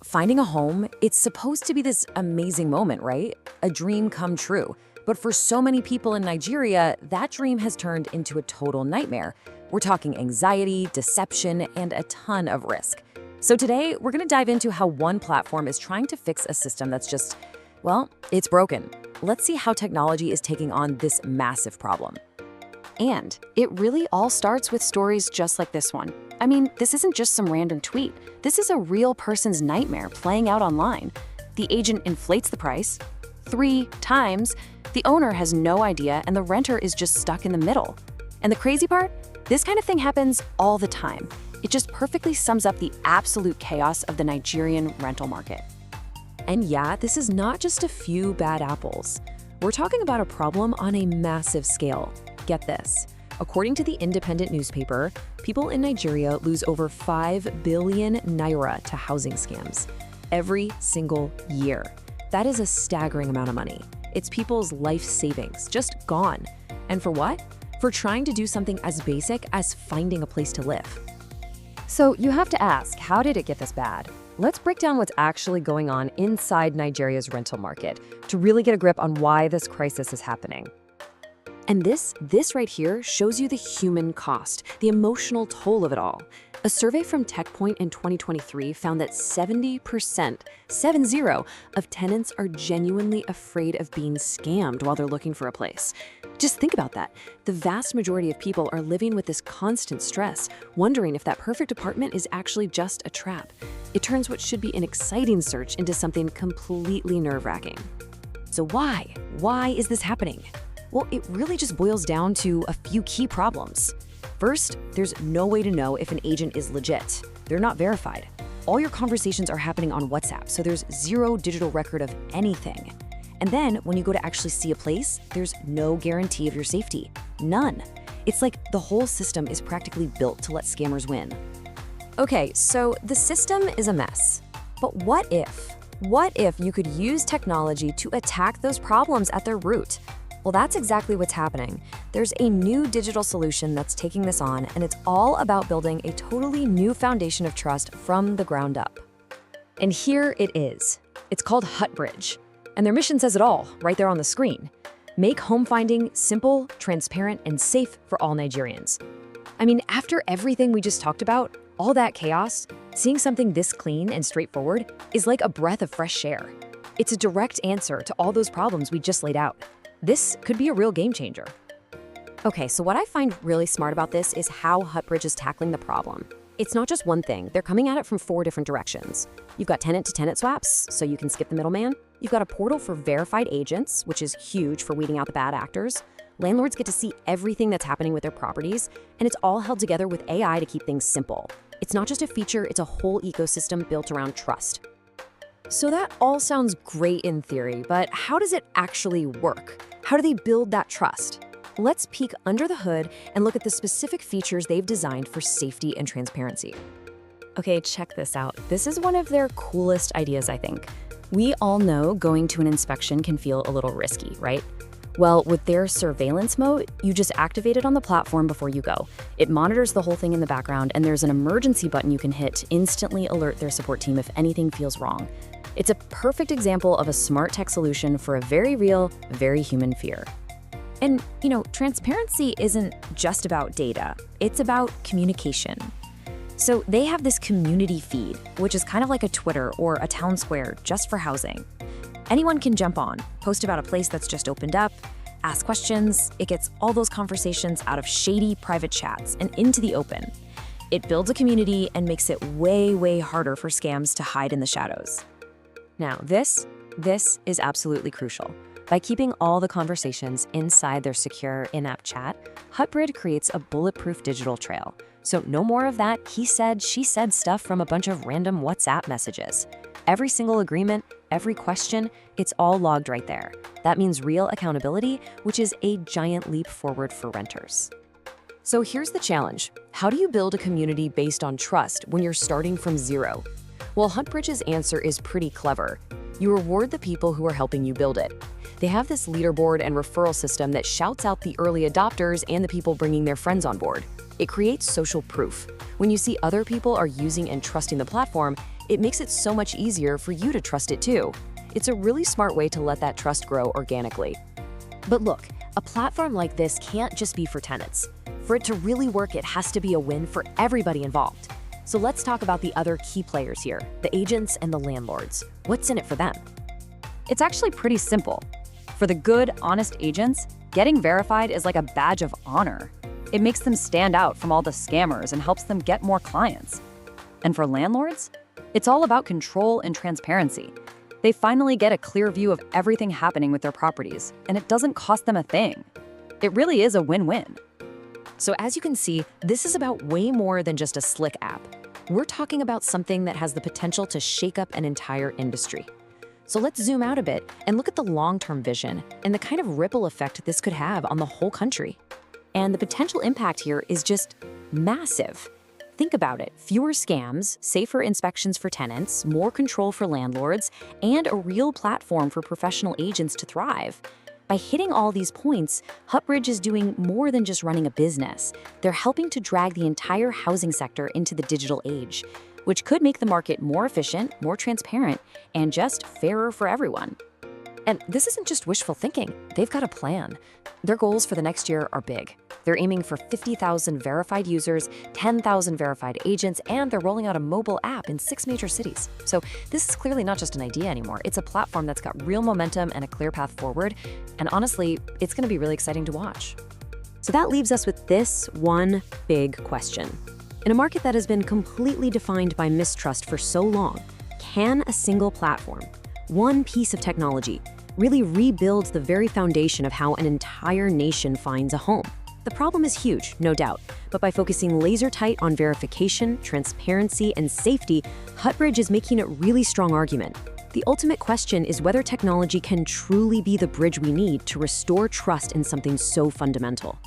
Finding a home, it's supposed to be this amazing moment, right? A dream come true. But for so many people in Nigeria, that dream has turned into a total nightmare. We're talking anxiety, deception, and a ton of risk. So today, we're going to dive into how one platform is trying to fix a system that's just, well, it's broken. Let's see how technology is taking on this massive problem. And it really all starts with stories just like this one. I mean, this isn't just some random tweet. This is a real person's nightmare playing out online. The agent inflates the price 3 times, the owner has no idea, and the renter is just stuck in the middle. And the crazy part? This kind of thing happens all the time. It just perfectly sums up the absolute chaos of the Nigerian rental market. And yeah, this is not just a few bad apples. We're talking about a problem on a massive scale. Get this. According to the independent newspaper, people in Nigeria lose over 5 billion naira to housing scams every single year. That is a staggering amount of money. It's people's life savings just gone. And for what? For trying to do something as basic as finding a place to live. So you have to ask, how did it get this bad? Let's break down what's actually going on inside Nigeria's rental market to really get a grip on why this crisis is happening. And this right here shows you the human cost, the emotional toll of it all. A survey from TechPoint in 2023 found that 70%, 70, of tenants are genuinely afraid of being scammed while they're looking for a place. Just think about that. The vast majority of people are living with this constant stress, wondering if that perfect apartment is actually just a trap. It turns what should be an exciting search into something completely nerve-wracking. So why? Why is this happening? Well, it really just boils down to a few key problems. First, there's no way to know if an agent is legit. They're not verified. All your conversations are happening on WhatsApp, so there's zero digital record of anything. And then when you go to actually see a place, there's no guarantee of your safety. None. It's like the whole system is practically built to let scammers win. Okay, so the system is a mess. But what if? What if you could use technology to attack those problems at their root? Well, that's exactly what's happening. There's a new digital solution that's taking this on, and it's all about building a totally new foundation of trust from the ground up. And here it is. It's called HutBridge, and their mission says it all right there on the screen. Make home finding simple, transparent, and safe for all Nigerians. I mean, after everything we just talked about, all that chaos, seeing something this clean and straightforward is like a breath of fresh air. It's a direct answer to all those problems we just laid out. This could be a real game changer. Okay, so what I find really smart about this is how HutBridge is tackling the problem. It's not just one thing. They're coming at it from 4 different directions. You've got tenant-to-tenant swaps, so you can skip the middleman. You've got a portal for verified agents, which is huge for weeding out the bad actors. Landlords get to see everything that's happening with their properties, and it's all held together with AI to keep things simple. It's not just a feature, it's a whole ecosystem built around trust. So that all sounds great in theory, but how does it actually work? How do they build that trust? Let's peek under the hood and look at the specific features they've designed for safety and transparency. Okay, check this out. This is one of their coolest ideas, I think. We all know going to an inspection can feel a little risky, right? Well, with their surveillance mode, you just activate it on the platform before you go. It monitors the whole thing in the background, and there's an emergency button you can hit to instantly alert their support team if anything feels wrong. It's a perfect example of a smart tech solution for a very real, very human fear. And, transparency isn't just about data. It's about communication. So they have this community feed, which is kind of like a Twitter or a town square just for housing. Anyone can jump on, post about a place that's just opened up, ask questions. It gets all those conversations out of shady private chats and into the open. It builds a community and makes it way, way harder for scams to hide in the shadows. Now, this is absolutely crucial. By keeping all the conversations inside their secure in-app chat, HutBridge creates a bulletproof digital trail. So no more of that he said, she said stuff from a bunch of random WhatsApp messages. Every single agreement, every question, it's all logged right there. That means real accountability, which is a giant leap forward for renters. So here's the challenge. How do you build a community based on trust when you're starting from zero? Well, HutBridge's answer is pretty clever. You reward the people who are helping you build it. They have this leaderboard and referral system that shouts out the early adopters and the people bringing their friends on board. It creates social proof. When you see other people are using and trusting the platform, it makes it so much easier for you to trust it too. It's a really smart way to let that trust grow organically. But look, a platform like this can't just be for tenants. For it to really work, it has to be a win for everybody involved. So let's talk about the other key players here, the agents and the landlords. What's in it for them? It's actually pretty simple. For the good, honest agents, getting verified is like a badge of honor. It makes them stand out from all the scammers and helps them get more clients. And for landlords, it's all about control and transparency. They finally get a clear view of everything happening with their properties, and it doesn't cost them a thing. It really is a win-win. So as you can see, this is about way more than just a slick app. We're talking about something that has the potential to shake up an entire industry. So let's zoom out a bit and look at the long-term vision and the kind of ripple effect this could have on the whole country. And the potential impact here is just massive. Think about it, fewer scams, safer inspections for tenants, more control for landlords, and a real platform for professional agents to thrive. By hitting all these points, HutBridge is doing more than just running a business. They're helping to drag the entire housing sector into the digital age, which could make the market more efficient, more transparent, and just fairer for everyone. And this isn't just wishful thinking. They've got a plan. Their goals for the next year are big. They're aiming for 50,000 verified users, 10,000 verified agents, and they're rolling out a mobile app in 6 major cities. So this is clearly not just an idea anymore. It's a platform that's got real momentum and a clear path forward. And honestly, it's going to be really exciting to watch. So that leaves us with this one big question. In a market that has been completely defined by mistrust for so long, can a single platform, one piece of technology, really rebuild the very foundation of how an entire nation finds a home? The problem is huge, no doubt, but by focusing laser tight on verification, transparency, and safety, HutBridge is making a really strong argument. The ultimate question is whether technology can truly be the bridge we need to restore trust in something so fundamental.